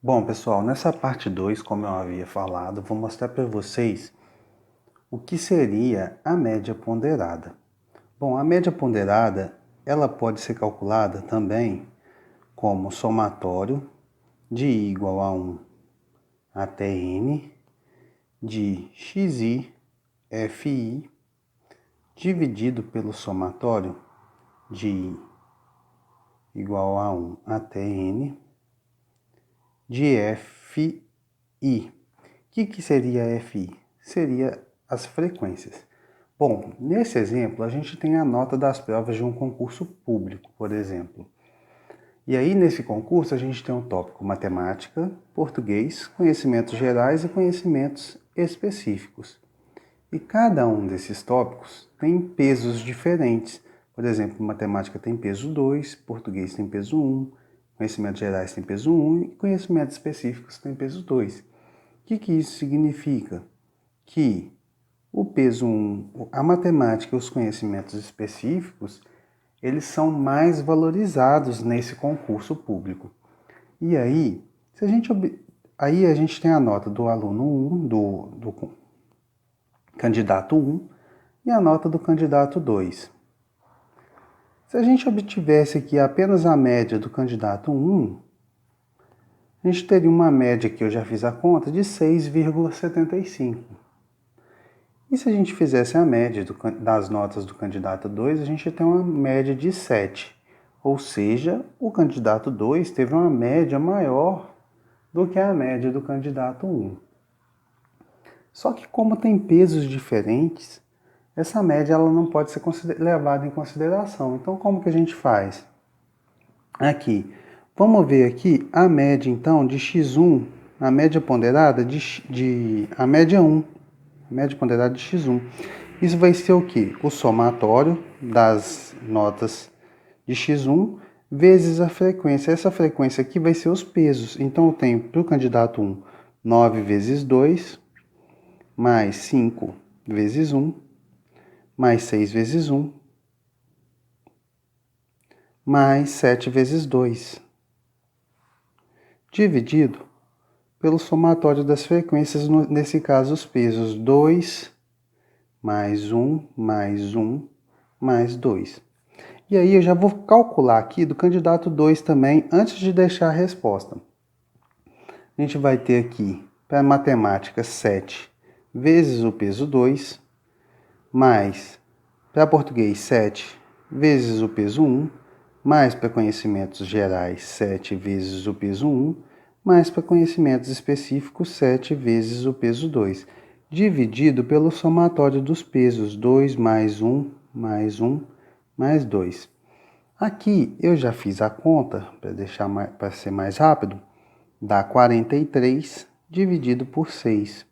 Bom, pessoal, nessa parte 2, como eu havia falado, vou mostrar para vocês o que seria a média ponderada. Bom, a média ponderada, ela pode ser calculada também como somatório de I igual a 1 até N de XI, FI, dividido pelo somatório de I igual a 1 até N de FI. O que seria FI? Seria as frequências. Bom, nesse exemplo, a gente tem a nota das provas de um concurso público, por exemplo. E aí, nesse concurso, a gente tem um tópico matemática, português, conhecimentos gerais e conhecimentos específicos. E cada um desses tópicos tem pesos diferentes. Por exemplo, matemática tem peso 2, português tem peso 1, conhecimentos gerais tem peso 1 e conhecimentos específicos tem peso 2. O que isso significa? Que o peso 1, a matemática e os conhecimentos específicos, eles são mais valorizados nesse concurso público. E aí, aí a gente tem a nota do aluno 1, do candidato 1 e a nota do candidato 2. Se a gente obtivesse aqui apenas a média do candidato 1, a gente teria uma média, que eu já fiz a conta, de 6,75. E se a gente fizesse a média das notas do candidato 2, a gente tem uma média de 7. Ou seja, o candidato 2 teve uma média maior do que a média do candidato 1. Só que como tem pesos diferentes, essa média ela não pode ser levada em consideração. Então como que a gente faz? Aqui, vamos ver aqui a média então de x1, a média ponderada a média 1, a média ponderada de x1. Isso vai ser o quê? O somatório das notas de x1 vezes a frequência. Essa frequência aqui vai ser os pesos. Então eu tenho para o candidato 1, 9 vezes 2, mais 5 vezes 1, mais 6 vezes 1, mais 7 vezes 2, dividido pelo somatório das frequências, nesse caso os pesos 2, mais 1, mais 1, mais 2. E aí eu já vou calcular aqui do candidato 2 também, antes de deixar a resposta. A gente vai ter aqui, para matemática, 7 vezes o peso 2, mais, para português, 7 vezes o peso 1, mais para conhecimentos gerais, 7 vezes o peso 1, mais para conhecimentos específicos, 7 vezes o peso 2, dividido pelo somatório dos pesos, 2 mais 1, mais 1, mais 2. Aqui eu já fiz a conta, para ser mais rápido, dá 43 dividido por 6.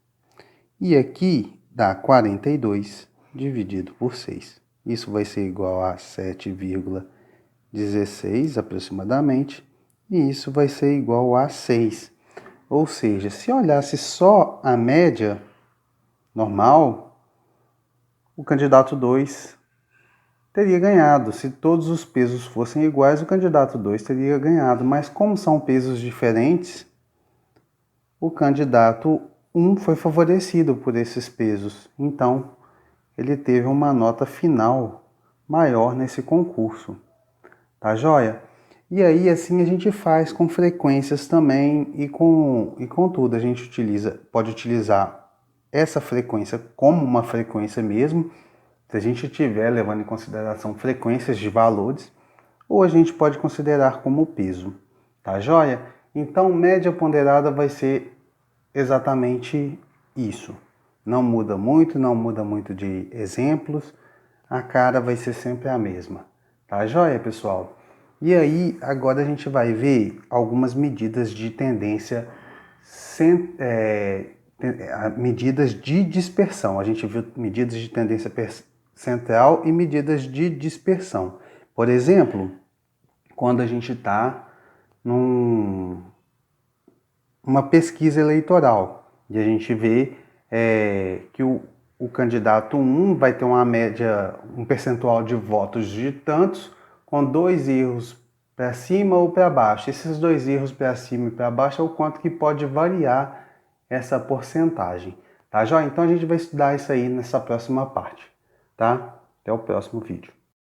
E aqui dá 42 dividido por 6. Isso vai ser igual a 7,16 aproximadamente, e isso vai ser igual a 6. Ou seja, se olhasse só a média normal, o candidato 2 teria ganhado. Se todos os pesos fossem iguais, o candidato 2 teria ganhado. Mas como são pesos diferentes, o candidato 1 foi favorecido por esses pesos. Então, ele teve uma nota final maior nesse concurso. Tá joia? E aí, assim a gente faz com frequências também e com tudo. A gente pode utilizar essa frequência como uma frequência mesmo, se a gente estiver levando em consideração frequências de valores, ou a gente pode considerar como peso. Tá joia? Então, média ponderada vai ser exatamente isso. Não muda muito de exemplos, a cara vai ser sempre a mesma. Tá joia, pessoal? E aí, agora a gente vai ver algumas medidas de tendência, medidas de dispersão. A gente viu medidas de tendência central e medidas de dispersão. Por exemplo, quando a gente está numa pesquisa eleitoral e a gente vê que o candidato 1 vai ter uma média, um percentual de votos de tantos, com 2 erros para cima ou para baixo. Esses dois erros para cima e para baixo é o quanto que pode variar essa porcentagem. Tá, joia? Então a gente vai estudar isso aí nessa próxima parte, tá? Até o próximo vídeo.